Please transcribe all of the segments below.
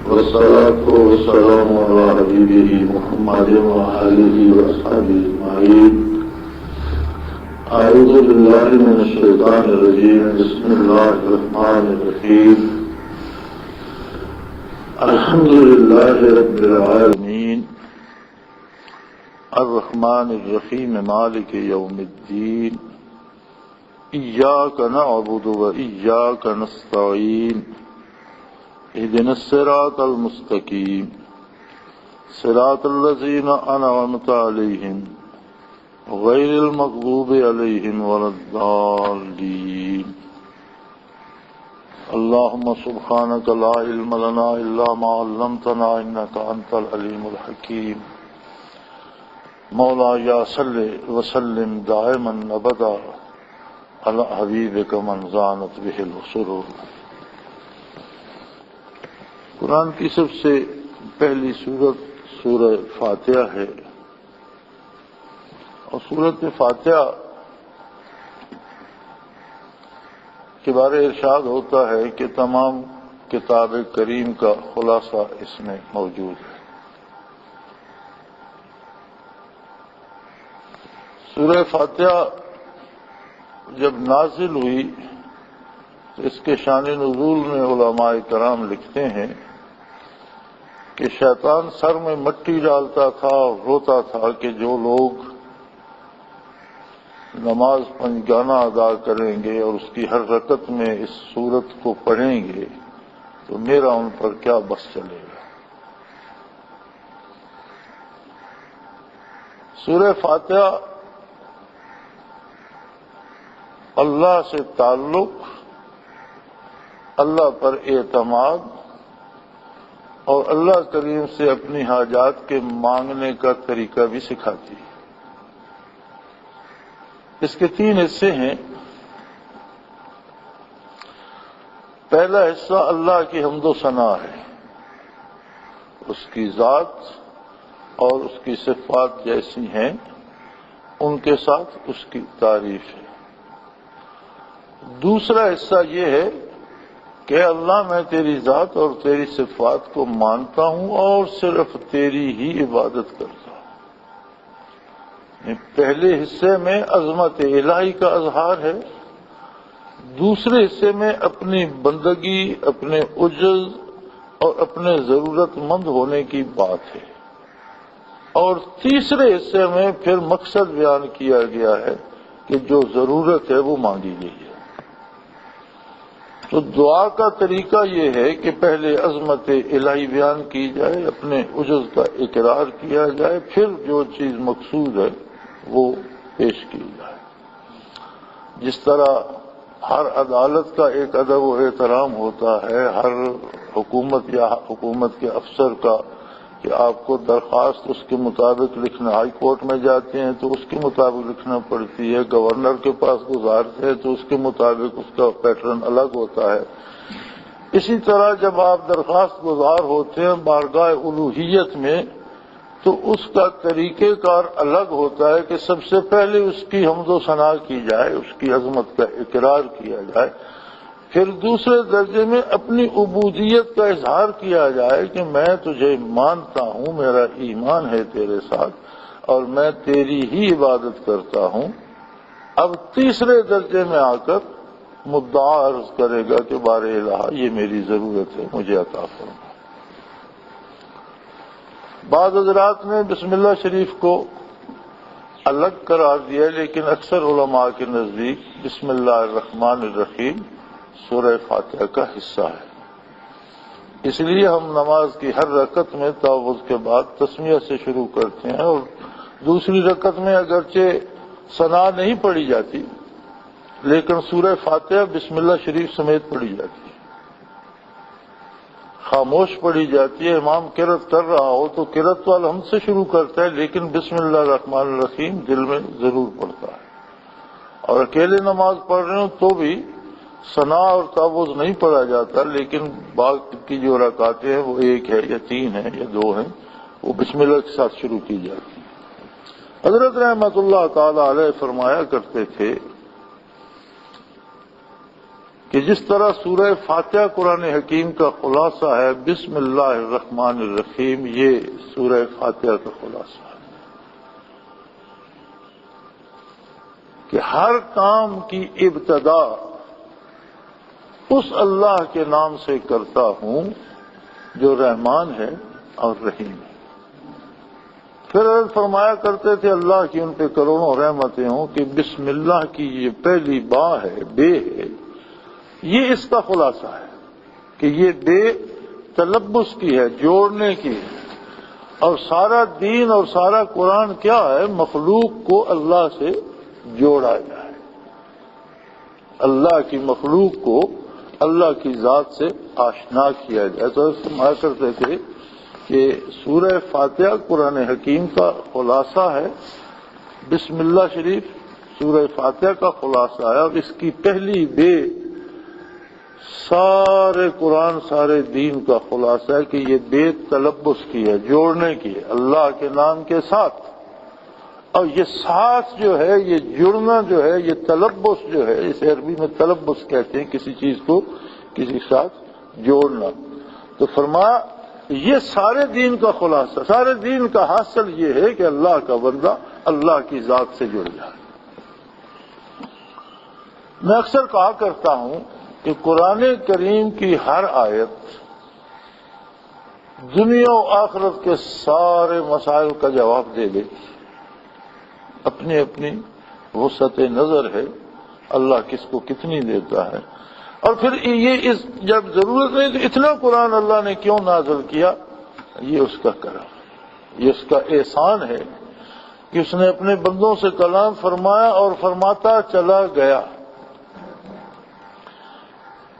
والصلاة والسلام على حبيبه محمد وآله وأصحابه أجمعين. أعوذ بالله من الشيطان الرجيم. بسم الله الرحمن الرحيم. الحمد لله رب العالمين الرحمن الرحيم مالك يوم الدين. إياك نعبد وإياك نستعين. اهدنا الصراط المستقيم صراط الذين أنعمت عليهم غير المغضوب عليهم ولا الضالين. اللهم سبحانك لا علم لنا إلا ما علمتنا إنك أنت العليم الحكيم. مولاي صل وسلم دائما أبدا على حبيبك من زانت به السرور. قرآن کی سب سے پہلی سورت سورہ فاتحہ ہے، اور سورت فاتحہ کے بارے ارشاد ہوتا ہے کہ تمام کتاب کریم کا خلاصہ اس میں موجود ہے. سورہ فاتحہ جب نازل ہوئی تو اس کے شان نزول میں علماء کرام لکھتے ہیں کہ شیطان سر میں مٹی ڈالتا تھا اور روتا تھا کہ جو لوگ نماز پنجگانہ ادا کریں گے اور اس کی ہر رکعت میں اس سورت کو پڑھیں گے تو میرا ان پر کیا بس چلے گا. سورہ فاتحہ اللہ سے تعلق، اللہ پر اعتماد اور اللہ کریم سے اپنی حاجات کے مانگنے کا طریقہ بھی سکھاتی ہے. اس کے 3 حصے ہیں. پہلا حصہ اللہ کی حمد و ثنا ہے، اس کی ذات اور اس کی صفات جیسی ہیں ان کے ساتھ اس کی تعریف ہے. دوسرا حصہ یہ ہے کہ اللہ میں تیری ذات اور تیری صفات کو مانتا ہوں اور صرف تیری ہی عبادت کرتا ہوں. پہلے حصے میں عظمت الہی کا اظہار ہے، دوسرے حصے میں اپنی بندگی، اپنے عجز اور اپنے ضرورت مند ہونے کی بات ہے، اور تیسرے حصے میں پھر مقصد بیان کیا گیا ہے کہ جو ضرورت ہے وہ مانگی گئی ہے. تو دعا کا طریقہ یہ ہے کہ پہلے عظمت الہی بیان کی جائے، اپنے عجز کا اقرار کیا جائے، پھر جو چیز مقصود ہے وہ پیش کی جائے. جس طرح ہر عدالت کا ایک ادب و احترام ہوتا ہے، ہر حکومت یا حکومت کے افسر کا کہ آپ کو درخواست اس کے مطابق لکھنا، ہائی کورٹ میں جاتے ہیں تو اس کے مطابق لکھنا پڑتی ہے، گورنر کے پاس گزارتے ہیں تو اس کے مطابق اس کا پیٹرن الگ ہوتا ہے. اسی طرح جب آپ درخواست گزار ہوتے ہیں بارگاہ الوہیت میں تو اس کا طریقہ کار الگ ہوتا ہے کہ سب سے پہلے اس کی حمد و ثنا کی جائے، اس کی عظمت کا اقرار کیا جائے، پھر دوسرے درجے میں اپنی عبودیت کا اظہار کیا جائے کہ میں تجھے مانتا ہوں، میرا ایمان ہے تیرے ساتھ اور میں تیری ہی عبادت کرتا ہوں. اب تیسرے درجے میں آ کر مدعا عرض کرے گا کہ بار الہ یہ میری ضرورت ہے، مجھے عطا فرما. بعض حضرات نے بسم اللہ شریف کو الگ قرار دیا، لیکن اکثر علماء کے نزدیک بسم اللہ الرحمن الرحیم سورہ فاتحہ کا حصہ ہے. اس لیے ہم نماز کی ہر رکعت میں تعوذ کے بعد تسمیہ سے شروع کرتے ہیں، اور دوسری رکعت میں اگرچہ ثنا نہیں پڑھی جاتی لیکن سورہ فاتحہ بسم اللہ شریف سمیت پڑھی جاتی ہے. خاموش پڑھی جاتی ہے. امام قرأت کر رہا ہو تو قرأت تو الحمد سے شروع کرتا ہے، لیکن بسم اللہ الرحمن الرحیم دل میں ضرور پڑھتا ہے. اور اکیلے نماز پڑھ رہے ہوں تو بھی ثنا اور تعوذ نہیں پڑھا جاتا، لیکن بعض کی جو رکعتیں ہیں وہ 1 ہے یا 3 ہیں یا 2 ہیں، وہ بسم اللہ کے ساتھ شروع کی جاتی ہے. حضرت رحمت اللہ تعالی علیہ فرمایا کرتے تھے کہ جس طرح سورہ فاتحہ قرآن حکیم کا خلاصہ ہے بسم اللہ الرحمن الرحیم، یہ سورہ فاتحہ کا خلاصہ ہے کہ ہر کام کی ابتدا اس اللہ کے نام سے کرتا ہوں جو رحمان ہے اور رحیم ہے۔ پھر عرض فرمایا کرتے تھے اللہ کی ان پہ کروڑوں رحمتیں ہوں کہ بسم اللہ کی یہ پہلی با ہے، بے ہے، یہ اس کا خلاصہ ہے کہ یہ بے تلبس کی ہے، جوڑنے کی ہے، اور سارا دین اور سارا قرآن کیا ہے؟ مخلوق کو اللہ سے جوڑا جائے، اللہ کی مخلوق کو اللہ کی ذات سے آشنا کیا جائے۔ تو فرمایا کرتے تھے کہ سورہ فاتحہ قرآن حکیم کا خلاصہ ہے، بسم اللہ شریف سورہ فاتحہ کا خلاصہ ہے، اور اس کی پہلی بے سارے قرآن سارے دین کا خلاصہ ہے کہ یہ بے تلبس کی ہے، جوڑنے کی ہے اللہ کے نام کے ساتھ۔ اور یہ ساتھ جو ہے، یہ جڑنا جو ہے، یہ تلبس جو ہے، اسے عربی میں تلبس کہتے ہیں، کسی چیز کو کسی کے ساتھ جوڑنا۔ تو فرمایا یہ سارے دین کا خلاصہ، سارے دین کا حاصل یہ ہے کہ اللہ کا بندہ اللہ کی ذات سے جڑ جائے۔ میں اکثر کہا کرتا ہوں کہ قرآن کریم کی ہر آیت دنیا و آخرت کے سارے مسائل کا جواب دے گی، اپنی اپنی وسعت نظر ہے، اللہ کس کو کتنی دیتا ہے۔ اور پھر یہ جب ضرورت نہیں تو اتنا قرآن اللہ نے کیوں نازل کیا؟ یہ اس کا کرم، یہ اس کا احسان ہے کہ اس نے اپنے بندوں سے کلام فرمایا اور فرماتا چلا گیا۔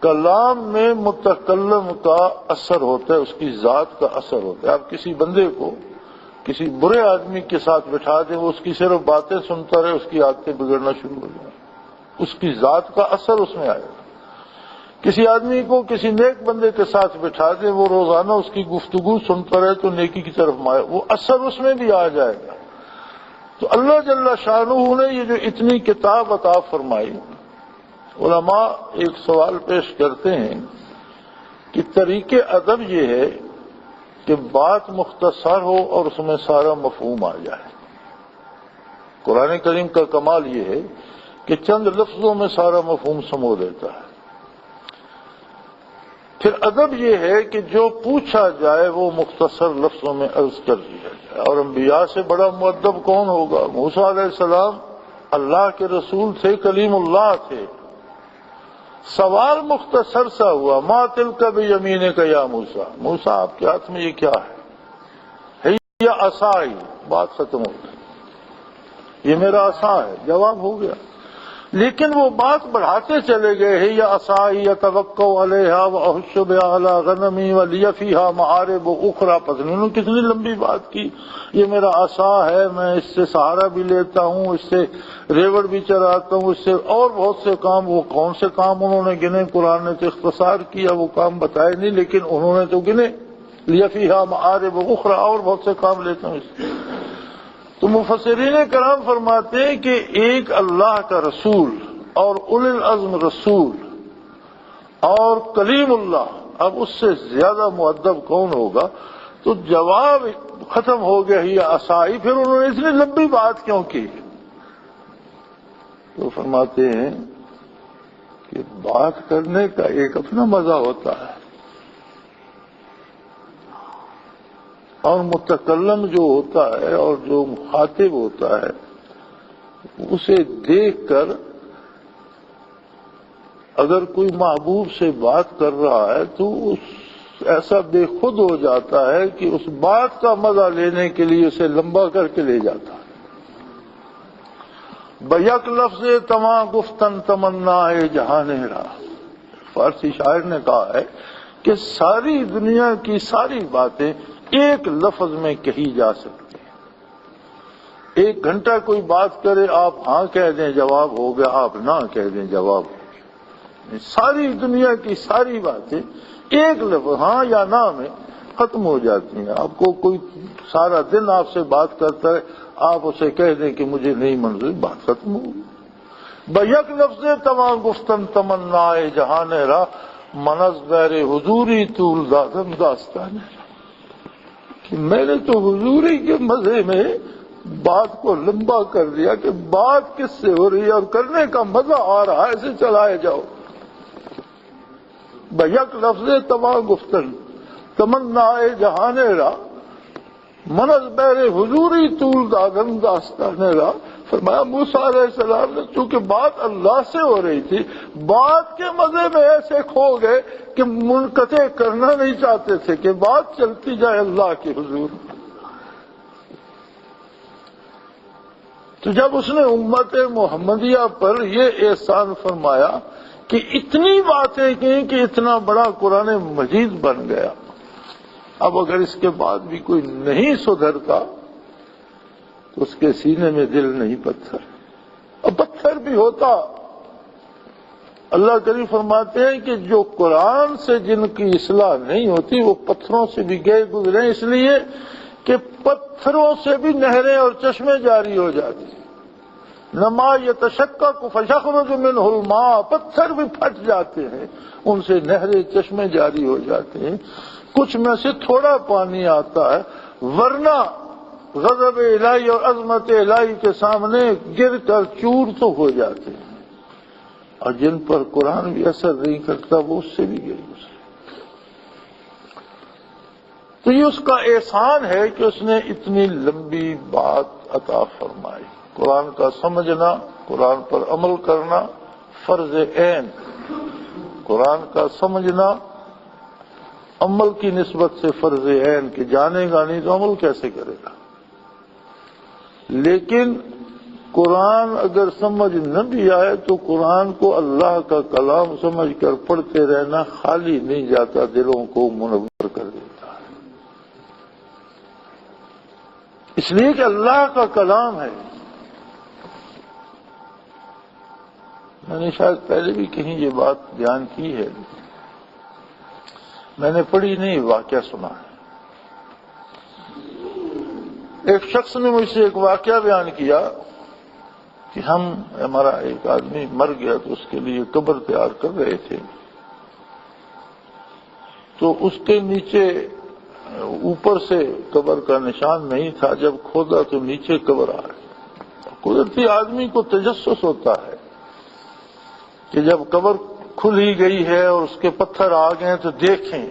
کلام میں متکلم کا اثر ہوتا ہے، اس کی ذات کا اثر ہوتا ہے۔ آپ کسی بندے کو کسی برے آدمی کے ساتھ بٹھا دیں، وہ اس کی صرف باتیں سنتا رہے، اس کی عادتیں بگڑنا شروع ہو جائیں، اس کی ذات کا اثر اس میں آئے گا۔ کسی آدمی کو کسی نیک بندے کے ساتھ بٹھا دیں، وہ روزانہ اس کی گفتگو سنتا رہے تو نیکی کی طرف مائے، وہ اثر اس میں بھی آ جائے گا۔ تو اللہ جل شانہ نے یہ جو اتنی کتاب عطا فرمائی، علماء ایک سوال پیش کرتے ہیں کہ طریق ادب یہ ہے کہ بات مختصر ہو اور اس میں سارا مفہوم آ جائے۔ قرآن کریم کا کمال یہ ہے کہ چند لفظوں میں سارا مفہوم سمو دیتا ہے۔ پھر ادب یہ ہے کہ جو پوچھا جائے وہ مختصر لفظوں میں عرض کر دیا جائے۔ اور انبیاء سے بڑا مؤدب کون ہوگا؟ موسیٰ علیہ السلام اللہ کے رسول تھے، کلیم اللہ تھے، سوال مختصر سا ہوا، ما تلک بیمینک یا موسیٰ، موسیٰ آپ کے ہاتھ میں یہ کیا ہے؟ ہی عصائی، بات ختم ہو گئی، یہ میرا عصا ہے، جواب ہو گیا۔ لیکن وہ بات بڑھاتے چلے گئے، ہی عصائی اتوکل علیہا واحش بہا علی غنمی ولی فیہا معارب اخری، پتہ نہیں انہوں نے کتنی لمبی بات کی۔ یہ میرا عصا ہے، میں اس سے سہارا بھی لیتا ہوں، اس سے ریوڑ بھی چراتا ہوں، اس سے اور بہت سے کام۔ وہ کون سے کام انہوں نے گنے؟ قرآن نے تو اختصار کیا، وہ کام بتائے نہیں، لیکن انہوں نے تو گنے، لی فیہا معارب اخری، اور بہت سے کام لیتا ہوں اس سے۔ تو مفسرین کرام فرماتے ہیں کہ ایک اللہ کا رسول اور اولی العزم رسول اور کلیم اللہ، اب اس سے زیادہ مؤدب کون ہوگا؟ تو جواب ختم ہو گیا ہی عصائی، پھر انہوں نے اتنی لمبی بات کیوں کی؟ تو فرماتے ہیں کہ بات کرنے کا ایک اپنا مزہ ہوتا ہے، اور متکلم جو ہوتا ہے اور جو مخاطب ہوتا ہے اسے دیکھ کر اگر کوئی محبوب سے بات کر رہا ہے تو ایسا بے خود ہو جاتا ہے کہ اس بات کا مزہ لینے کے لیے اسے لمبا کر کے لے جاتا ہے۔ بیک لفظ تماں گفتن تمنا ہے جہاں را، فارسی شاعر نے کہا ہے کہ ساری دنیا کی ساری باتیں ایک لفظ میں کہی جا سکتی ہیں۔ ایک گھنٹہ کوئی بات کرے، آپ ہاں کہہ دیں جواب ہو گیا، آپ نہ کہہ دیں جواب ہو گیا۔ ساری دنیا کی ساری باتیں ایک لفظ ہاں یا نہ میں ختم ہو جاتی ہیں۔ آپ کو کوئی سارا دن آپ سے بات کرتا ہے، آپ اسے کہہ دیں کہ مجھے نہیں منظور، بات ختم ہو گئی۔ بیک لفظ تمام گفتن تمنا جہان را، منز بیر حضوری طول دادم داستان، کہ میں نے تو حضوری کے مزے میں بات کو لمبا کر دیا کہ بات کس سے ہو رہی ہے اور کرنے کا مزہ آ رہا ہے، اسے چلائے جاؤ۔ بیک لفظ تمام گفتن تمنا جہان را، منز بیر حضوری طول دادم داستان را۔ فرمایا موسیٰ علیہ السلام نے چونکہ بات اللہ سے ہو رہی تھی، بات کے مزے میں ایسے کھو گئے کہ منقطع کرنا نہیں چاہتے تھے کہ بات چلتی جائے اللہ کے حضور۔ تو جب اس نے امت محمدیہ پر یہ احسان فرمایا کہ اتنی باتیں کی کہ اتنا بڑا قرآن مجید بن گیا، اب اگر اس کے بعد بھی کوئی نہیں سدھرتا تو اس کے سینے میں دل نہیں پتھر، اور پتھر بھی ہوتا۔ اللہ کریم فرماتے ہیں کہ جو قرآن سے جن کی اصلاح نہیں ہوتی وہ پتھروں سے بھی گئے گزرے، اس لیے کہ پتھروں سے بھی نہریں اور چشمے جاری ہو جاتے ہیں۔ نما یتشقق فیخرج منہ الماء، پتھر بھی پھٹ جاتے ہیں، ان سے نہریں چشمے جاری ہو جاتے ہیں، کچھ میں سے تھوڑا پانی آتا ہے، ورنہ غضب الہی اور عظمت الہی کے سامنے گر کر چور تو ہو جاتے ہیں، اور جن پر قرآن بھی اثر نہیں کرتا وہ اس سے بھی گر گزرے۔ تو یہ اس کا احسان ہے کہ اس نے اتنی لمبی بات عطا فرمائی۔ قرآن کا سمجھنا، قرآن پر عمل کرنا فرض عین، قرآن کا سمجھنا عمل کی نسبت سے فرض عین، کہ جانے گا نہیں تو عمل کیسے کرے گا۔ لیکن قرآن اگر سمجھ نہ بھی آئے تو قرآن کو اللہ کا کلام سمجھ کر پڑھتے رہنا خالی نہیں جاتا، دلوں کو منور کر دیتا ہے، اس لیے کہ اللہ کا کلام ہے۔ میں نے شاید پہلے بھی کہیں یہ بات بیان کی ہے، میں نے پڑھی نہیں، واقعہ سنا ہے۔ ایک شخص نے مجھ سے ایک واقعہ بیان کیا کہ ہمارا ایک آدمی مر گیا تو اس کے لیے قبر تیار کر رہے تھے، تو اس کے نیچے اوپر سے قبر کا نشان نہیں تھا، جب کھودا تو نیچے قبر آ گئی۔ قدرتی آدمی کو تجسس ہوتا ہے کہ جب قبر کھل ہی گئی ہے اور اس کے پتھر آ گئے تو دیکھیں،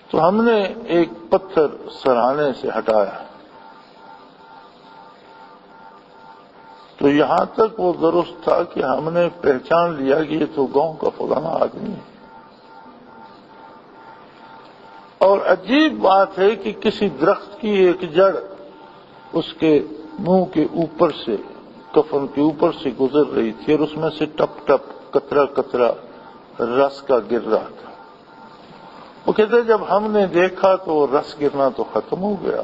تو ہم نے ایک پتھر سرہانے سے ہٹایا، تو یہاں تک وہ درست تھا کہ ہم نے پہچان لیا کہ یہ تو گاؤں کا فلانا آدمی ہے۔ اور عجیب بات ہے کہ کسی درخت کی ایک جڑ اس کے منہ کے اوپر سے، کفن کے اوپر سے گزر رہی تھی، اور اس میں سے ٹپ ٹپ قطرہ قطرہ رس کا گر رہا تھا۔ وہ کہتے جب ہم نے دیکھا تو وہ رس گرنا تو ختم ہو گیا،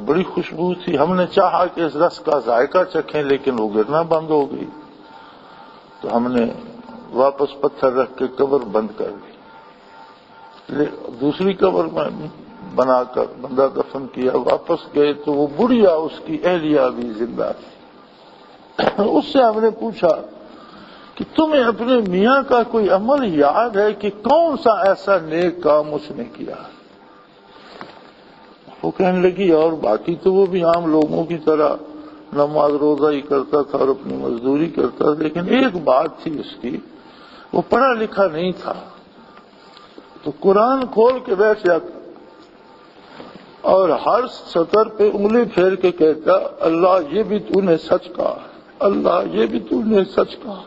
بڑی خوشبو تھی، ہم نے چاہا کہ اس رس کا ذائقہ چکھیں لیکن وہ گرنا بند ہو گئی، تو ہم نے واپس پتھر رکھ کے قبر بند کر دی، دوسری قبر میں بنا کر بندہ دفن کیا، واپس گئے تو وہ بڑھیا اس کی اہلیہ بھی زندہ تھی۔ اس سے ہم نے پوچھا کہ تمہیں اپنے میاں کا کوئی عمل یاد ہے کہ کون سا ایسا نیک کام اس نے کیا؟ وہ کہنے لگی اور باقی تو وہ بھی عام لوگوں کی طرح نماز روزہ ہی کرتا تھا اور اپنی مزدوری کرتا تھا، لیکن ایک بات تھی اس کی، وہ پڑھا لکھا نہیں تھا، تو قرآن کھول کے بیٹھ جاتا اور ہر سطر پہ انگلی پھیر کے کہتا اللہ یہ بھی تو نے سچ کہا، اللہ یہ بھی تو نے سچ کہا،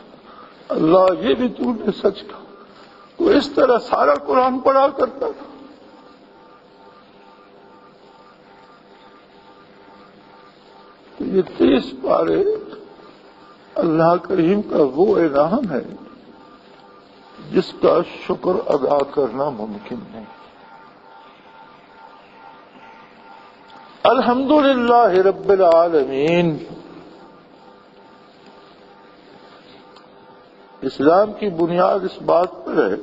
اللہ یہ بھی تو نے سچ کہا۔ وہ اس طرح سارا قرآن پڑھا کرتا تھا۔ تو یہ 30 پارے اللہ کریم کا وہ انعام ہے جس کا شکر ادا کرنا ممکن نہیں۔ الحمدللہ رب العالمین۔ اسلام کی بنیاد اس بات پر ہے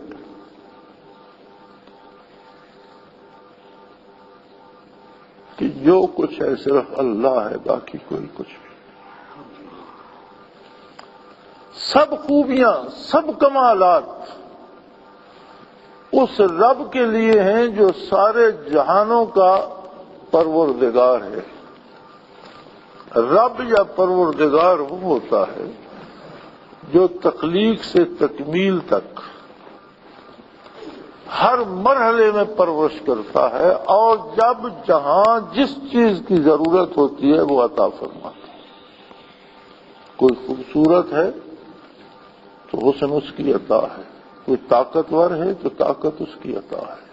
کہ جو کچھ ہے صرف اللہ ہے، باقی کوئی کچھ بھی۔ سب خوبیاں، سب کمالات اس رب کے لیے ہیں جو سارے جہانوں کا پروردگار ہے۔ رب یا پروردگار وہ ہوتا ہے جو تخلیق سے تکمیل تک ہر مرحلے میں پرورش کرتا ہے، اور جب جہاں جس چیز کی ضرورت ہوتی ہے وہ عطا فرماتا ہے۔ کوئی خوبصورت ہے تو حسن اس کی عطا ہے، کوئی طاقتور ہے تو طاقت اس کی عطا ہے،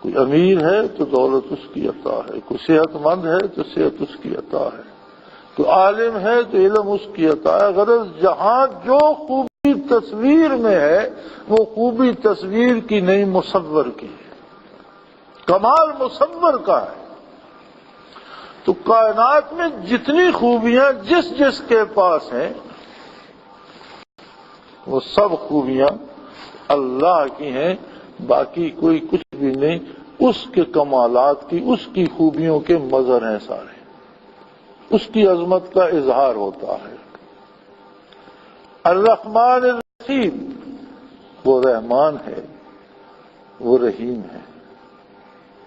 کوئی امیر ہے تو دولت اس کی عطا ہے، کوئی صحت مند ہے تو صحت اس کی عطا ہے، کوئی عالم ہے تو علم اس کی عطا ہے۔ غرض جہاں جو خوبی تصویر میں ہے وہ خوبی تصویر کی نہیں، مصور کی ہے، کمال مصور کا ہے۔ تو کائنات میں جتنی خوبیاں جس جس کے پاس ہیں وہ سب خوبیاں اللہ کی ہیں، باقی کوئی کچھ بھی نہیں، اس کے کمالات کی، اس کی خوبیوں کے مظہر ہیں سارے، اس کی عظمت کا اظہار ہوتا ہے۔ الرحمن الرحیم، وہ رحمان ہے، وہ رحیم ہے۔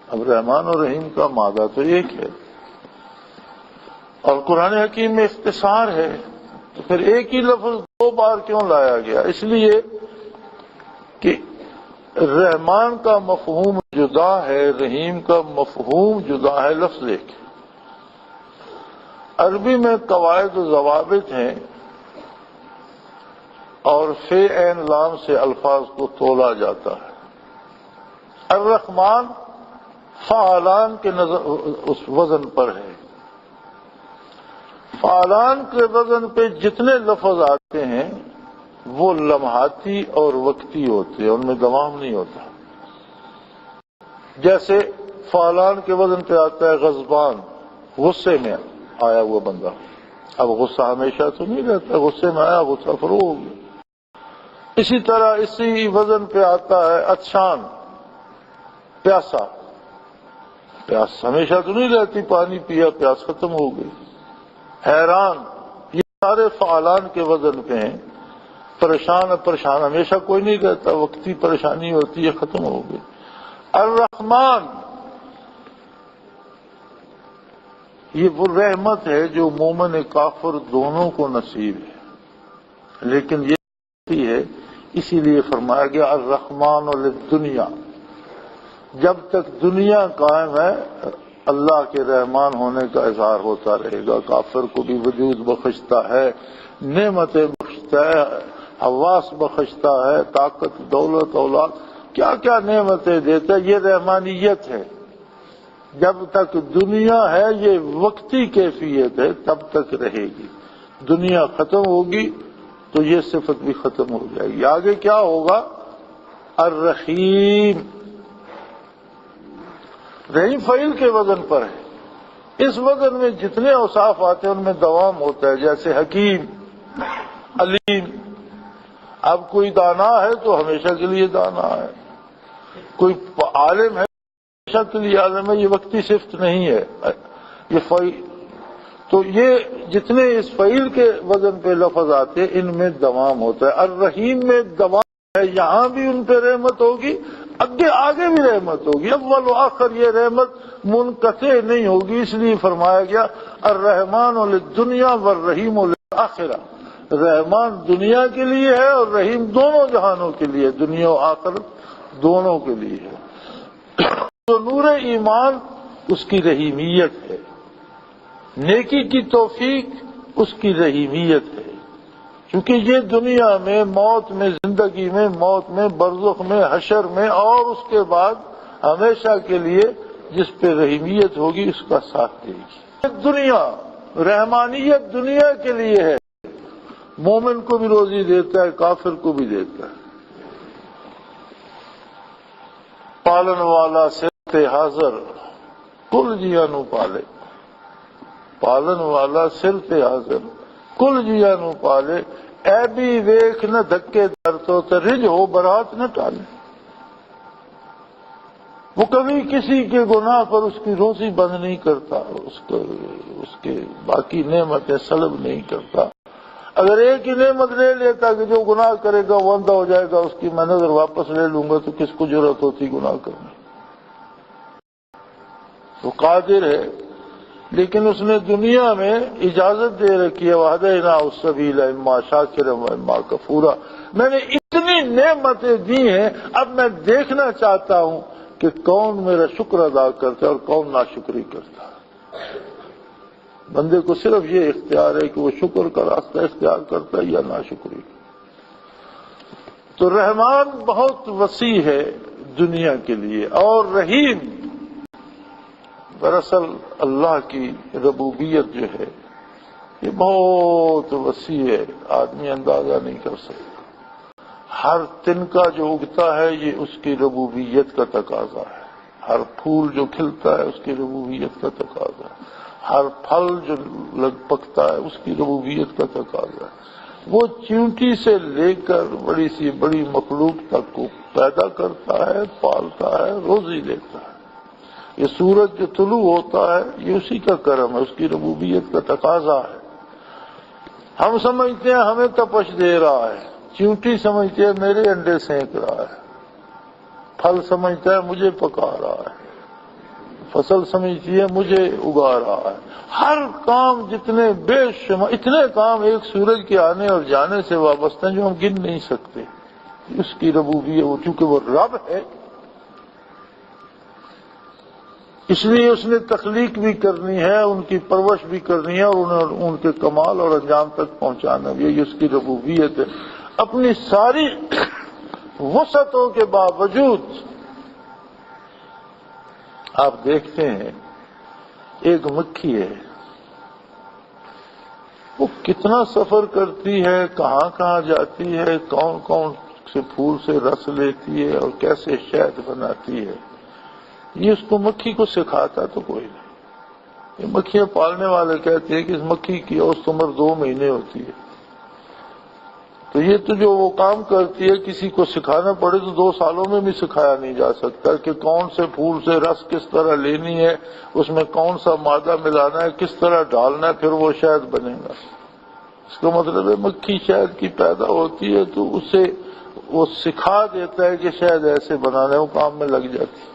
اب رحمان اور رحیم کا مادہ تو ایک ہے، اور قرآن حکیم میں اختصار ہے، تو پھر ایک ہی لفظ دو بار کیوں لایا گیا؟ اس لیے کہ رحمان کا مفہوم جدا ہے، رحیم کا مفہوم جدا ہے، لفظ ایک ہے۔ عربی میں قواعد و ضوابط ہیں، اور فے عین لام سے الفاظ کو تولا جاتا ہے۔ الرحمن فعلان کے اس وزن پر ہے، فعلان کے وزن پہ جتنے لفظ آتے ہیں وہ لمحاتی اور وقتی ہوتے ہیں، ان میں دوام نہیں ہوتا۔ جیسے فعلان کے وزن پہ آتا ہے غضبان، غصے میں آیا ہوا بندہ۔ اب غصہ ہمیشہ تو نہیں رہتا، غصے میں آیا غصہ فروغ ہو گیا۔ اسی طرح اسی وزن پہ آتا ہے عطشان، پیاسا، پیاس ہمیشہ تو نہیں رہتی، پانی پیا پیاس ختم ہو گئی۔ حیران، یہ سارے فعلان کے وزن پہ ہیں۔ پریشان، پریشان ہمیشہ کوئی نہیں رہتا، وقتی پریشانی ہوتی ہے، ختم ہو گئی۔ الرحمن، یہ وہ رحمت ہے جو مومن کافر دونوں کو نصیب ہے، لیکن یہ ہے اسی لیے فرمایا گیا الرحمن للدنیا، جب تک دنیا قائم ہے اللہ کے رحمان ہونے کا اظہار ہوتا رہے گا۔ کافر کو بھی وجود بخشتا ہے، نعمتیں بخشتا ہے، حواس بخشتا ہے، طاقت، دولت، اولاد، کیا کیا نعمتیں دیتا ہے، یہ رحمانیت ہے۔ جب تک دنیا ہے یہ وقتی کیفیت ہے، تب تک رہے گی۔ دنیا ختم ہوگی تو یہ صفت بھی ختم ہو جائے گی۔ آگے کیا ہوگا؟ الرحیم، رحیم فعیل کے وزن پر ہے۔ اس وزن میں جتنے اوصاف آتے ہیں ان میں دوام ہوتا ہے، جیسے حکیم، علیم۔ اب کوئی دانا ہے تو ہمیشہ کے لیے دانا ہے، کوئی عالم ہے ہمیشہ کے لیے عالم ہے، یہ وقتی صفت نہیں ہے، یہ فعیل۔ تو یہ جتنے اس فعیل کے وزن پہ لفظ آتے ہیں ان میں دوام ہوتا ہے۔ الرحیم میں دوام ہے، یہاں بھی ان پہ رحمت ہوگی، آگے بھی رحمت ہوگی، اول و آخر یہ رحمت منقطع نہیں ہوگی۔ اس لیے فرمایا گیا الرحمن للدنیا والرحیم للآخرہ، رحمان دنیا کے لیے ہے اور رحیم دونوں جہانوں کے لیے، دنیا و آخرت دونوں کے لیے ہے۔ تو نور ایمان اس کی رحیمیت ہے، نیکی کی توفیق اس کی رحیمیت ہے، کیونکہ یہ دنیا میں، موت میں، زندگی میں، موت میں، برزخ میں، حشر میں، اور اس کے بعد ہمیشہ کے لیے جس پہ رحیمیت ہوگی اس کا ساتھ دے گی۔ دنیا، رحمانیت دنیا کے لیے ہے، مومن کو بھی روزی دیتا ہے، کافر کو بھی دیتا ہے۔ پالن والا صرف حاضر کل جیا نو پالے، پالن والا صرف حاضر کل جیا نو پالے، اے بھی ویکھ نہ دھکے در تو رج ہو برات نہ ٹالے۔ وہ کبھی کسی کے گناہ پر اس کی روزی بند نہیں کرتا، اس کے باقی نعمتیں سلب نہیں کرتا، اگر ایک ہی نعمت لے لیتا کہ جو گناہ کرے گا وہ اندھا ہو جائے گا، اس کی میں نظر واپس لے لوں گا، تو کس کو ضرورت ہوتی گناہ کرنے؟ وہ قادر ہے، لیکن اس نے دنیا میں اجازت دے رکھی ہے، وَهَدَيْنَاهُ السَّبِيلَ إِمَّا شَاكِرًا وَإِمَّا كَفُورًا، میں نے اتنی نعمتیں دی ہیں، اب میں دیکھنا چاہتا ہوں کہ کون میرا شکر ادا کرتا ہے اور کون ناشکری کرتا ہے۔ بندے کو صرف یہ اختیار ہے کہ وہ شکر کا راستہ اختیار کرتا ہے یا ناشکری۔ تو رحمان بہت وسیع ہے دنیا کے لیے، اور رحیم دراصل اللہ کی ربوبیت جو ہے یہ بہت وسیع ہے، آدمی اندازہ نہیں کر سکتا۔ ہر تنکا جو اگتا ہے یہ اس کی ربوبیت کا تقاضا ہے، ہر پھول جو کھلتا ہے اس کی ربوبیت کا تقاضا ہے، ہر پھل جو پکتا ہے اس کی ربوبیت کا تقاضا ہے۔ وہ چیونٹی سے لے کر بڑی سی بڑی مخلوق تک کو پیدا کرتا ہے، پالتا ہے، روزی دیتا ہے۔ یہ سورج جو طلوع ہوتا ہے یہ اسی کا کرم ہے، اس کی ربوبیت کا تقاضا ہے۔ ہم سمجھتے ہیں ہمیں تپش دے رہا ہے، چیونٹی سمجھتے ہیں میرے انڈے سینک رہا ہے، پھل سمجھتا ہے مجھے پکا رہا ہے، فصل سمجھتی ہے مجھے اگا رہا ہے۔ ہر کام جتنے بے شمار اتنے کام ایک سورج کے آنے اور جانے سے وابستہ ہیں جو ہم گن نہیں سکتے۔ اس کی ربوبیت، وہ چونکہ وہ رب ہے، اس لیے اس نے تخلیق بھی کرنی ہے، ان کی پرورش بھی کرنی ہے، اور انہیں ان کے کمال اور انجام تک پہنچانا بھی ہے۔ یہ اس کی ربوبیت ہے۔ اپنی ساری وسعتوں کے باوجود آپ دیکھتے ہیں ایک مکھی ہے، وہ کتنا سفر کرتی ہے، کہاں کہاں جاتی ہے، کون کون سے پھول سے رس لیتی ہے اور کیسے شہد بناتی ہے، یہ اس کو مکھی کو سکھاتا تو کوئی نہیں۔ یہ مکھیاں پالنے والے کہتے ہیں کہ اس مکھی کی اوسط عمر 2 مہینے ہوتی ہے، تو یہ تو جو وہ کام کرتی ہے کسی کو سکھانا پڑے تو 2 سالوں میں بھی سکھایا نہیں جا سکتا کہ کون سے پھول سے رس کس طرح لینی ہے، اس میں کون سا مادہ ملانا ہے، کس طرح ڈالنا ہے، پھر وہ شہد بنے گا۔ اس کا مطلب ہے مکھی شہد کی پیدا ہوتی ہے تو اسے وہ سکھا دیتا ہے کہ شہد ایسے بنانا ہے، وہ کام میں لگ جاتی ہے۔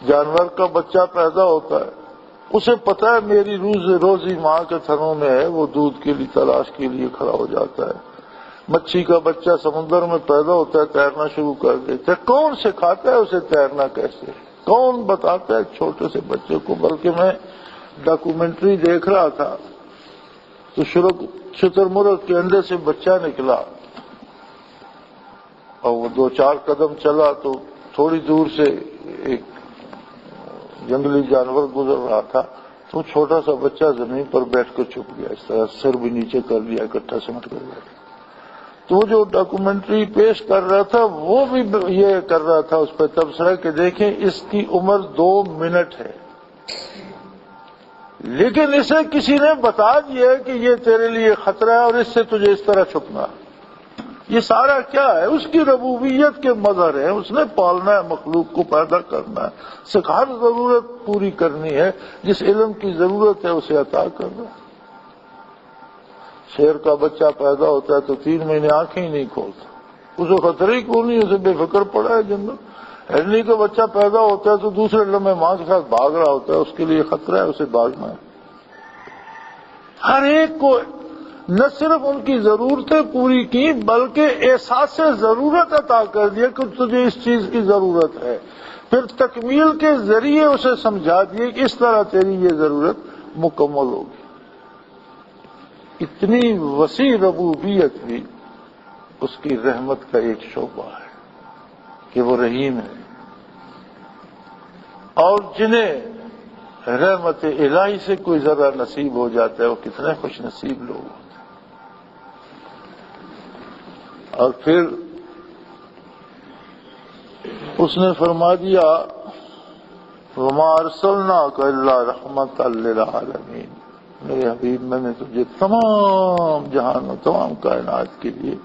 جانور کا بچہ پیدا ہوتا ہے، اسے پتا ہے میری روزی ماں کے تھنوں میں ہے، وہ دودھ کے لیے تلاش کے لیے کھڑا ہو جاتا ہے۔ مچھی کا بچہ سمندر میں پیدا ہوتا ہے، تیرنا شروع کر دیتا ہے۔ کون سکھاتا ہے اسے تیرنا کیسے؟ کون بتاتا ہے چھوٹے سے بچے کو؟ بلکہ میں ڈاکومنٹری دیکھ رہا تھا تو شتر مرغ کے انڈے سے بچہ نکلا، اور وہ 2-4 قدم چلا تو تھوڑی دور سے ایک جنگلی جانور گزر رہا تھا، تو چھوٹا سا بچہ زمین پر بیٹھ کر چھپ گیا، اس طرح سر بھی نیچے کر لیا، اکٹھا سمٹ کر گیا۔ تو وہ جو ڈاکومنٹری پیش کر رہا تھا وہ بھی یہ کر رہا تھا اس پہ تبصرہ کہ دیکھیں اس کی عمر 2 منٹ ہے، لیکن اسے کسی نے بتا دیا کہ یہ تیرے لیے خطرہ ہے اور اس سے تجھے اس طرح چھپنا۔ یہ سارا کیا ہے؟ اس کی ربوبیت کے مظہر ہے، اس نے پالنا ہے، مخلوق کو پیدا کرنا ہے، ہر ضرورت پوری کرنی ہے، جس علم کی ضرورت ہے اسے عطا کرنا ہے۔ شیر کا بچہ پیدا ہوتا ہے تو 3 مہینے آنکھیں ہی نہیں کھولتا، اسے خطرہ ہی کیوں نہیں، اسے بے فکر پڑا ہے جنگل۔ ہرنی کا بچہ پیدا ہوتا ہے تو دوسرے لمحے ماں کے ساتھ بھاگ رہا ہوتا ہے، اس کے لیے خطرہ ہے، اسے بھاگنا ہے۔ ہر ایک کو نہ صرف ان کی ضرورتیں پوری کی بلکہ احساس ضرورت عطا کر دیا کہ تجھے اس چیز کی ضرورت ہے، پھر تکمیل کے ذریعے اسے سمجھا دیے کہ اس طرح تیری یہ ضرورت مکمل ہوگی۔ اتنی وسیع ربوبیت بھی اس کی رحمت کا ایک شعبہ ہے کہ وہ رحیم ہے، اور جنہیں رحمت الہی سے کوئی ذرہ نصیب ہو جاتا ہے وہ کتنے خوش نصیب لوگ ہوتے ہیں۔ اور پھر اس نے فرما دیا وَمَا أَرْسَلْنَاكَ إِلَّا رَحْمَةً لِّلْعَالَمِينَ، میرے حبیب میں نے تجھے تمام جہانوں تمام کائنات کے لیے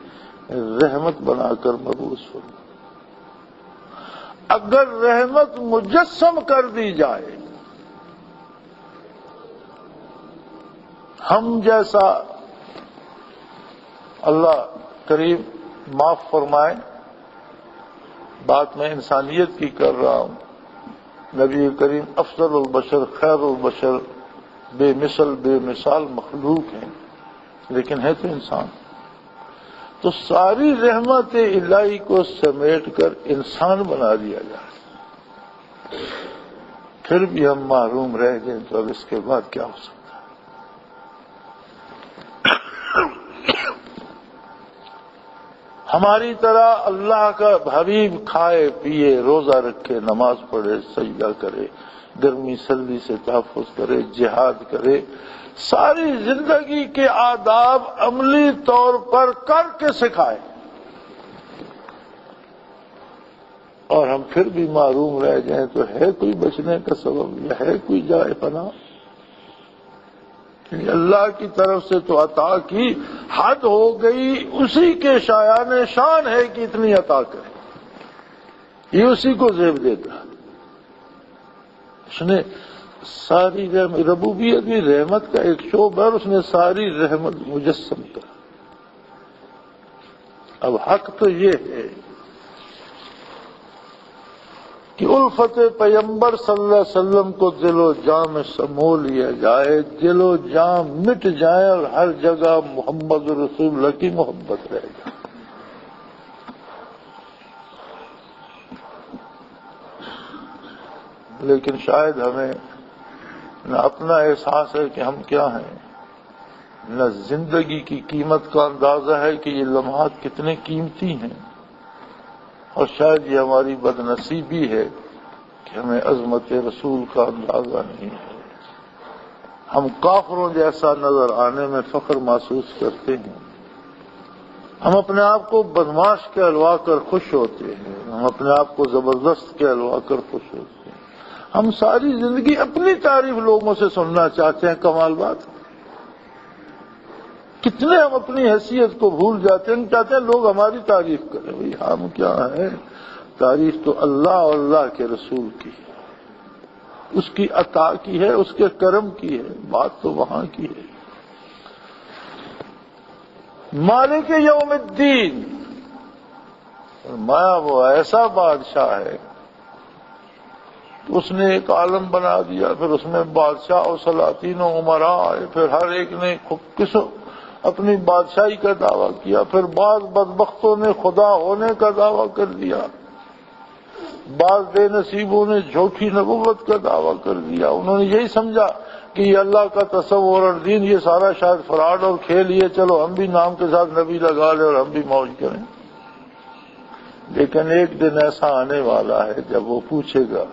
رحمت بنا کر مبعوث فرمایا۔ اگر رحمت مجسم کر دی جائے، ہم جیسا اللہ کریم معاف فرمائے، بات میں انسانیت کی کر رہا ہوں۔ نبی کریم افضل البشر، خیر البشر، بے مثل بے مثال مخلوق ہیں، لیکن ہے تو انسان۔ تو ساری رحمت الہی کو سمیٹ کر انسان بنا دیا جائے، پھر بھی ہم محروم رہ گئے تو اب اس کے بعد کیا ہو سکتا ہے؟ ہماری طرح اللہ کا حبیب کھائے پیے، روزہ رکھے، نماز پڑھے، سجدہ کرے، گرمی سردی سے تحفظ کرے، جہاد کرے، ساری زندگی کے آداب عملی طور پر کر کے سکھائے، اور ہم پھر بھی محروم رہ جائیں تو ہے کوئی بچنے کا سبب یا ہے کوئی جائے پناہ؟ اللہ کی طرف سے تو عطا کی حد ہو گئی، اسی کے شایان شان ہے کہ اتنی عطا کرے، یہ اسی کو زیب دیتا ہے۔ اس نے ساری ربوبیت بھی رحمت کا ایک شعبہ ہے، اس نے ساری رحمت مجسم کر۔ اب حق تو یہ ہے کہ الفت پیغمبر صلی اللہ علیہ وسلم کو دل و جان میں سمو لیا جائے، دل و جان مٹ جائے اور ہر جگہ محمد رسول اللہ کی محبت رہ جائے۔ لیکن شاید ہمیں نہ اپنا احساس ہے کہ ہم کیا ہیں، نہ زندگی کی قیمت کا اندازہ ہے کہ یہ لمحات کتنے قیمتی ہیں، اور شاید یہ ہماری بد نصیبی ہے کہ ہمیں عظمت رسول کا اندازہ نہیں ہے۔ ہم کافروں جیسا نظر آنے میں فخر محسوس کرتے ہیں، ہم اپنے آپ کو بدماش کہلوا کر خوش ہوتے ہیں، ہم اپنے آپ کو زبردست کہلوا کر خوش ہوتے ہیں، ہم ساری زندگی اپنی تعریف لوگوں سے سننا چاہتے ہیں۔ کمال بات، کتنے ہم اپنی حیثیت کو بھول جاتے ہیں، چاہتے ہیں لوگ ہماری تعریف کریں۔ بھئی ہم کیا ہیں، تعریف تو اللہ اور اللہ کے رسول کی ہے، اس کی عطا کی ہے، اس کے کرم کی ہے، بات تو وہاں کی ہے۔ مالک یوم الدین، فرمایا وہ ایسا بادشاہ ہے، اس نے ایک عالم بنا دیا، پھر اس میں بادشاہ اور سلاطین و عمراء آئے، پھر ہر ایک نے اپنی بادشاہی کا دعویٰ کیا، پھر بعض بدبختوں نے خدا ہونے کا دعویٰ کر دیا، بعض بے نصیبوں نے جھوٹی نبوت کا دعویٰ کر دیا۔ انہوں نے یہی سمجھا کہ یہ اللہ کا تصور اور دین یہ سارا شاید فراڈ اور کھیل، یہ چلو ہم بھی نام کے ساتھ نبی لگا لیں اور ہم بھی موج کریں۔ لیکن ایک دن ایسا آنے والا ہے جب وہ پوچھے گا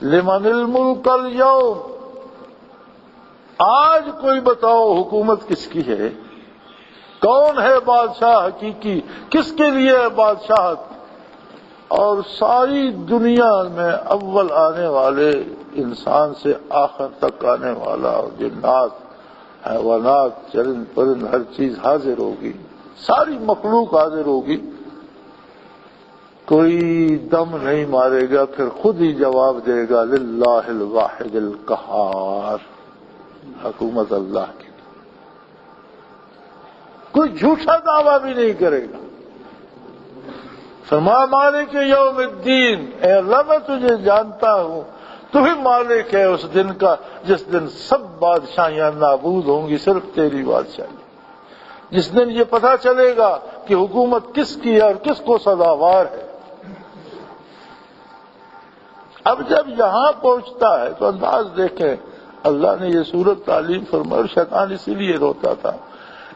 لمن الملک اليوم، آج کوئی بتاؤ حکومت کس کی ہے، کون ہے بادشاہ حقیقی، کس کے لیے ہے بادشاہت؟ اور ساری دنیا میں اول آنے والے انسان سے آخر تک آنے والا، اور جنات حیوانات چرند پرند ہر چیز حاضر ہوگی، ساری مخلوق حاضر ہوگی، کوئی دم نہیں مارے گا، پھر خود ہی جواب دے گا للہ الواحد القہار، حکومت اللہ کی، کوئی جھوٹا دعویٰ بھی نہیں کرے گا۔ فرمایا مالک یوم الدین، اے اللہ میں تجھے جانتا ہوں، تو ہی مالک ہے اس دن کا جس دن سب بادشاہیاں نابود ہوں گی، صرف تیری بادشاہی، جس دن یہ پتہ چلے گا کہ حکومت کس کی ہے اور کس کو سزاوار ہے۔ اب جب یہاں پہنچتا ہے تو انداز دیکھیں، اللہ نے یہ صورت تعلیم فرمائی، اور شیطان اسی لیے روتا تھا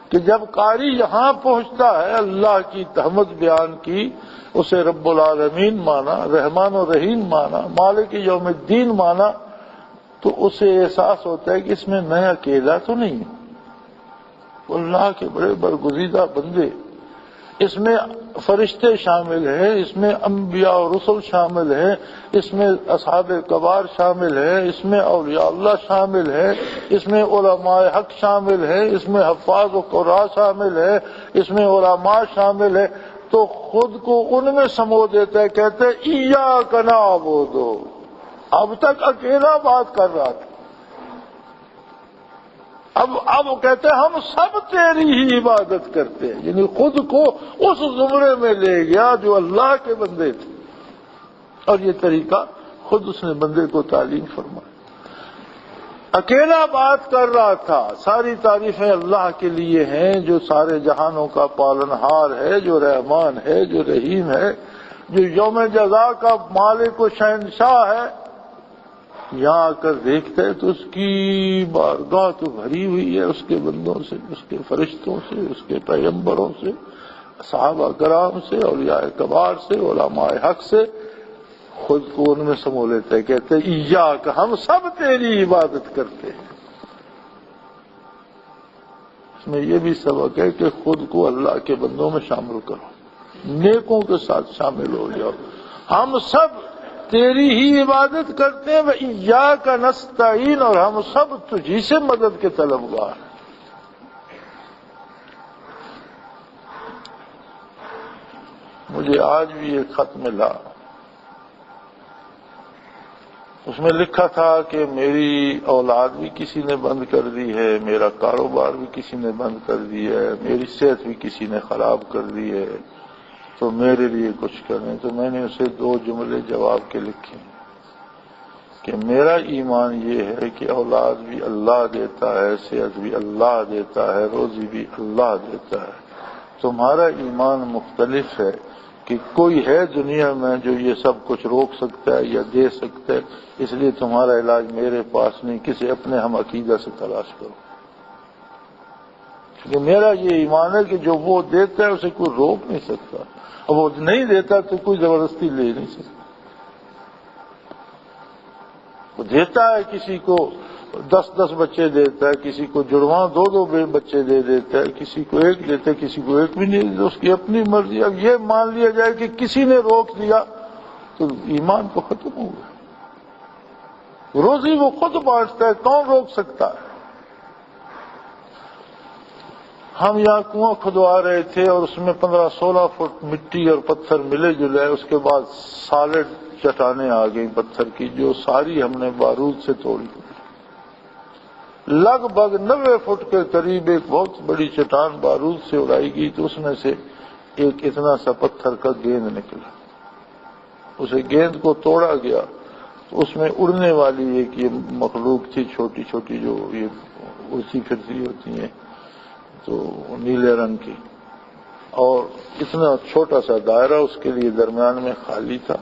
کہ جب قاری یہاں پہنچتا ہے اللہ کی حمد بیان کی، اسے رب العالمین مانا، رحمان و رحیم مانا، مالک یوم الدین مانا، تو اسے احساس ہوتا ہے کہ اس میں میں اکیلا تو نہیں ہوں، اللہ کے بڑے برگزیدہ بندے، اس میں فرشتے شامل ہیں، اس میں انبیاء و رسل شامل ہیں، اس میں اصحاب کبار شامل ہیں، اس میں اولیاء اللہ شامل ہیں، اس میں علماء حق شامل ہیں، اس میں حفاظ و قراء شامل ہیں، اس میں علماء شامل ہیں، تو خود کو ان میں سمو دیتا ہے، کہتے ہیں ایاک نعبد، اب تک اکیلا بات کر رہا تھا، اب وہ کہتے ہیں ہم سب تیری ہی عبادت کرتے ہیں، یعنی خود کو اس زمرے میں لے گیا جو اللہ کے بندے تھے، اور یہ طریقہ خود اس نے بندے کو تعلیم فرمایا۔ اکیلا بات کر رہا تھا، ساری تعریفیں اللہ کے لیے ہیں جو سارے جہانوں کا پالنہار ہے، جو رحمان ہے، جو رحیم ہے، جو یوم جزا کا مالک و شہنشاہ ہے۔ یہاں آ کر دیکھتے ہیں تو اس کی بارگاہ تو بھری ہوئی ہے اس کے بندوں سے، اس کے فرشتوں سے، اس کے پیغمبروں سے، صحابہ کرام سے، اولیاء کبار سے، علماء حق سے۔ خود کو ان میں سمو لیتے ہیں، کہتے ہیں ایاک، ہم سب تیری عبادت کرتے ہیں۔ اس میں یہ بھی سبق ہے کہ خود کو اللہ کے بندوں میں شامل کرو، نیکوں کے ساتھ شامل ہو جاؤ۔ ہم سب تیری ہی عبادت کرتے ہیں، وَإِيَّاكَ نَسْتَعِينُ، اور ہم سب تجھی سے مدد کے طلبگار ہیں۔ مجھے آج بھی ایک خط ملا، اس میں لکھا تھا کہ میری اولاد بھی کسی نے بند کر دی ہے، میرا کاروبار بھی کسی نے بند کر دی ہے، میری صحت بھی کسی نے خراب کر دی ہے، تو میرے لیے کچھ کریں۔ تو میں نے اسے 2 جملے جواب کے لکھے کہ میرا ایمان یہ ہے کہ اولاد بھی اللہ دیتا ہے، صحت بھی اللہ دیتا ہے، روزی بھی اللہ دیتا ہے۔ تمہارا ایمان مختلف ہے کہ کوئی ہے دنیا میں جو یہ سب کچھ روک سکتا ہے یا دے سکتا ہے، اس لیے تمہارا علاج میرے پاس نہیں، کسی اپنے ہم عقیدہ سے تلاش کرو۔ کیونکہ میرا یہ ایمان ہے کہ جو وہ دیتا ہے اسے کوئی روک نہیں سکتا، اور وہ نہیں دیتا تو کوئی زبردستی لے نہیں سکتا۔ وہ دیتا ہے، کسی کو 10 بچے دیتا ہے، کسی کو جڑواں 2 بچے دے دیتا ہے، کسی کو 1 دیتا ہے، کسی کو 1 بھی نہیں دیتا، اس کی اپنی مرضی۔ اب یہ مان لیا جائے کہ کسی نے روک دیا تو ایمان تو ختم ہو گیا۔ روزی وہ خود بانٹتا ہے، کون روک سکتا ہے؟ ہم یہاں کنواں کھدوا رہے تھے اور اس میں 15-16 فٹ مٹی اور پتھر ملے جلے، اس کے بعد سالڈ چٹانیں آ گئی پتھر کی، جو ساری ہم نے بارود سے توڑی۔ لگ بھگ 90 فٹ کے قریب ایک بہت بڑی چٹان بارود سے اڑائی گئی، تو اس میں سے ایک اتنا سا پتھر کا گیند نکلا۔ اسے گیند کو توڑا گیا تو اس میں اڑنے والی ایک یہ مخلوق تھی، چھوٹی چھوٹی، جو یہ اڑتی پھرتی ہوتی ہیں، تو نیلے رنگ کی، اور اتنا چھوٹا سا دائرہ اس کے لیے درمیان میں خالی تھا،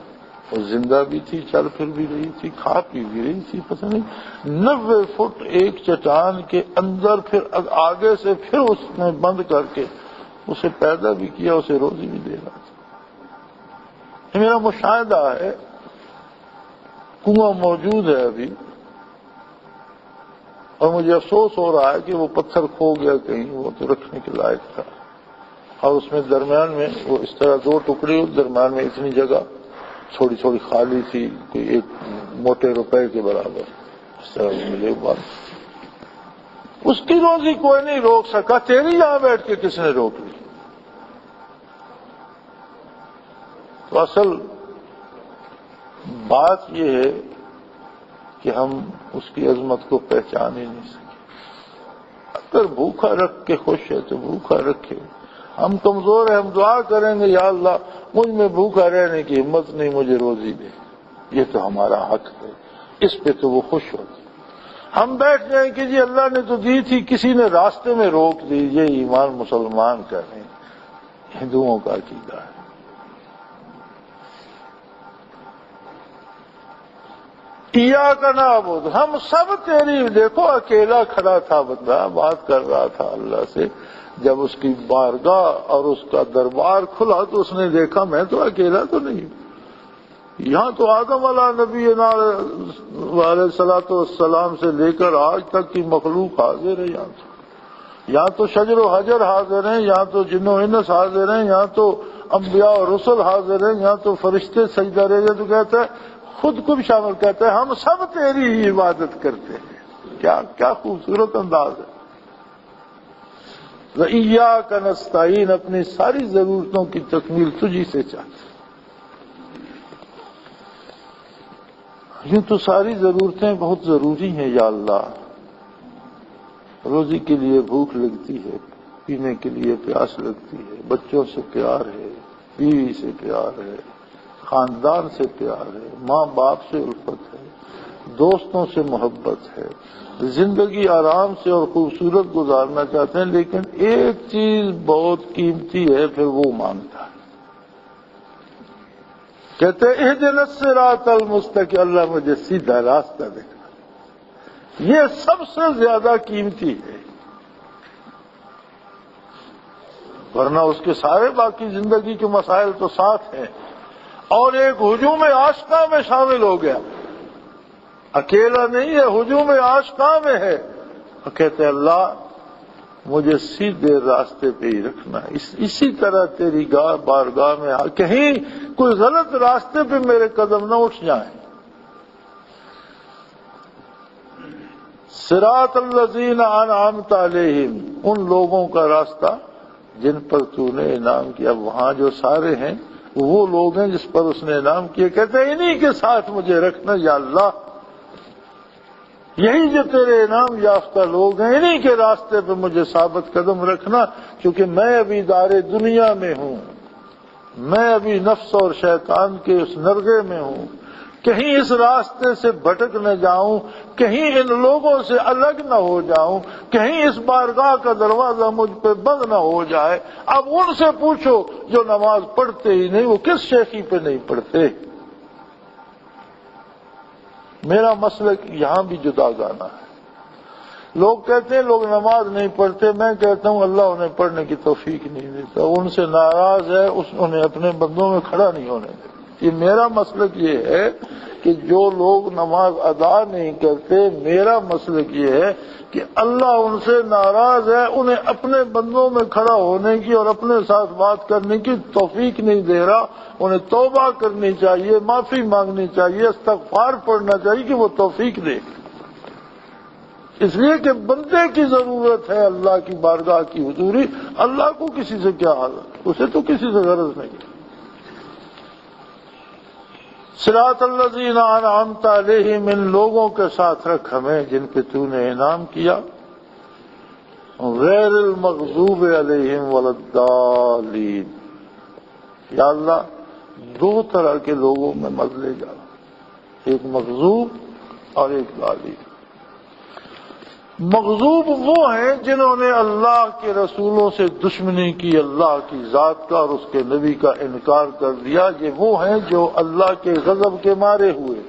اور زندہ بھی تھی، چل پھر بھی رہی تھی، کھا پی بھی رہی تھی، پتہ نہیں 90 فٹ ایک چٹان کے اندر، پھر آگے سے پھر اس نے بند کر کے اسے پیدا بھی کیا، اسے روزی بھی دے رہا تھا۔ یہ میرا مشاہدہ ہے، کنواں موجود ہے ابھی، اور مجھے افسوس ہو رہا ہے کہ وہ پتھر کھو گیا کہیں، وہ تو رکھنے کے لائق تھا، اور اس میں درمیان میں وہ اس طرح 2 ٹکڑے، درمیان میں اتنی جگہ تھوڑی تھوڑی خالی تھی، کوئی 1 موٹے روپے کے برابر، اس طرح ملے بات۔ اس کی روزی کوئی نہیں روک سکا، تیری یہاں بیٹھ کے کس نے روک لی؟ تو اصل بات یہ ہے کہ ہم اس کی عظمت کو پہچان ہی نہیں سکے۔ اگر بھوکا رکھ کے خوش ہے تو بھوکا رکھے، ہم کمزور ہیں، ہم دعا کریں گے یا اللہ مجھ میں بھوکا رہنے کی ہمت نہیں، مجھے روزی دے، یہ تو ہمارا حق ہے، اس پہ تو وہ خوش ہوتے۔ ہم بیٹھ جائیں کہ جی اللہ نے تو دی تھی، کسی نے راستے میں روک دی، یہ ایمان مسلمان کا نہیں، ہندوؤں کا عقیدہ ہے۔ ایاک نعبد، ہم سب تیری، دیکھو اکیلا کھڑا تھا بندہ، بات کر رہا تھا اللہ سے، جب اس کی بارگاہ اور اس کا دربار کھلا تو اس نے دیکھا میں تو اکیلا تو نہیں، یہاں تو آدم علیہ نبی علیہ الصلوۃ والسلام سے لے کر آج تک کی مخلوق حاضر ہے، یہاں تو شجر و حجر حاضر ہیں، یہاں تو جن و انس حاضر ہیں، یہاں تو انبیاء اور رسل حاضر ہیں، یہاں تو فرشتے سجدہ رہے، تو کہتا ہے خود کو بھی شامل کرتا ہے، ہم سب تیری ہی عبادت کرتے ہیں۔ کیا خوبصورت انداز ہے۔ وَإِيَّاكَ نَسْتَعِينُ، اپنی ساری ضرورتوں کی تکمیل تجھی سے چاہتے ہیں۔ یوں تو ساری ضرورتیں بہت ضروری ہیں یا اللہ، روزی کے لیے بھوک لگتی ہے، پینے کے لیے پیاس لگتی ہے، بچوں سے پیار ہے، بیوی سے پیار ہے، خاندان سے پیار ہے، ماں باپ سے الفت ہے، دوستوں سے محبت ہے، زندگی آرام سے اور خوبصورت گزارنا چاہتے ہیں، لیکن ایک چیز بہت قیمتی ہے، پھر وہ مانگتا ہے۔ کہتے ہیں اہدنا الصراط المستقیم، اللہ مجھے سیدھا راستہ دکھا، یہ سب سے زیادہ قیمتی ہے، ورنہ اس کے سارے باقی زندگی کے مسائل تو ساتھ ہیں، اور ایک ہجوم عاشقاں میں شامل ہو گیا، اکیلا نہیں ہے، ہجوم عاشقاں میں ہے، اور کہتے اللہ مجھے سیدھے راستے پہ ہی رکھنا، اسی طرح تیری بارگاہ میں کہیں کوئی غلط راستے پہ میرے قدم نہ اٹھ جائیں۔ صراط الذین انعمت علیہم، ان لوگوں کا راستہ جن پر تو نے انعام کیا، وہاں جو سارے ہیں وہ لوگ ہیں جس پر اس نے انعام کیا، کہتے ہیں انہی کے ساتھ مجھے رکھنا یا اللہ، یہی جو تیرے انعام یافتہ لوگ ہیں انہی کے راستے پہ مجھے ثابت قدم رکھنا، کیونکہ میں ابھی دار دنیا میں ہوں، میں ابھی نفس اور شیطان کے اس نرغے میں ہوں، کہیں اس راستے سے بھٹک نہ جاؤں، کہیں ان لوگوں سے الگ نہ ہو جاؤں، کہیں اس بارگاہ کا دروازہ مجھ پہ بند نہ ہو جائے۔ اب ان سے پوچھو جو نماز پڑھتے ہی نہیں، وہ کس شیخی پہ نہیں پڑھتے؟ میرا مسلک یہاں بھی جدا گانا ہے۔ لوگ کہتے ہیں لوگ نماز نہیں پڑھتے، میں کہتا ہوں اللہ انہیں پڑھنے کی توفیق نہیں دیتا، ان سے ناراض ہے، انہیں اپنے بندوں میں کھڑا نہیں ہونے دیتا۔ یہ میرا مسلک یہ ہے کہ جو لوگ نماز ادا نہیں کرتے، میرا مسلک یہ ہے کہ اللہ ان سے ناراض ہے، انہیں اپنے بندوں میں کھڑا ہونے کی اور اپنے ساتھ بات کرنے کی توفیق نہیں دے رہا، انہیں توبہ کرنی چاہیے، معافی مانگنی چاہیے، استغفار پڑھنا چاہیے کہ وہ توفیق دے، اس لیے کہ بندے کی ضرورت ہے اللہ کی بارگاہ کی حضوری، اللہ کو کسی سے کیا حاجت، اسے تو کسی سے غرض نہیں۔ صراط الذین انعمت علیہم، ان لوگوں کے ساتھ رکھ ہمیں جن پہ تو نے انعام کیا، غیر المغضوب علیہم ولا الضالین، یا اللہ دو طرح کے لوگوں میں مت لے جا، ایک مغضوب اور ایک ضالین۔ مغضوب وہ ہیں جنہوں نے اللہ کے رسولوں سے دشمنی کی، اللہ کی ذات کا اور اس کے نبی کا انکار کر دیا، یہ وہ ہیں جو اللہ کے غضب کے مارے ہوئے،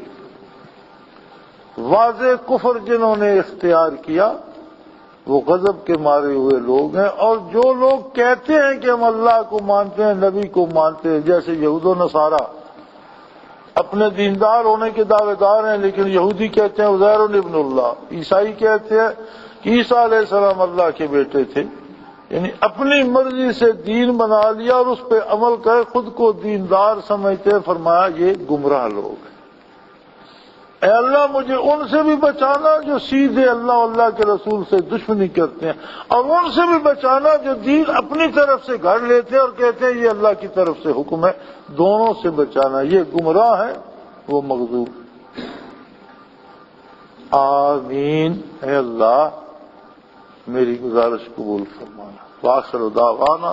واضح کفر جنہوں نے اختیار کیا وہ غضب کے مارے ہوئے لوگ ہیں۔ اور جو لوگ کہتے ہیں کہ ہم اللہ کو مانتے ہیں، نبی کو مانتے ہیں، جیسے یہود و نصارہ اپنے دیندار ہونے کے دعوے دار ہیں، لیکن یہودی کہتے ہیں عزیر ابن اللہ، عیسائی کہتے ہیں کہ عیسیٰ علیہ السلام اللہ کے بیٹے تھے، یعنی اپنی مرضی سے دین بنا لیا اور اس پہ عمل کر خود کو دیندار سمجھتے ہیں۔ فرمایا یہ گمراہ لوگ ہیں، اے اللہ مجھے ان سے بھی بچانا جو سیدھے اللہ اللہ کے رسول سے دشمنی کرتے ہیں، اور ان سے بھی بچانا جو دین اپنی طرف سے گھڑ لیتے ہیں اور کہتے ہیں یہ اللہ کی طرف سے حکم ہے، دونوں سے بچانا، یہ گمراہ ہے وہ مغضوب۔ آمین، اے اللہ میری گزارش قبول فرمانا۔ وآخر دعوانا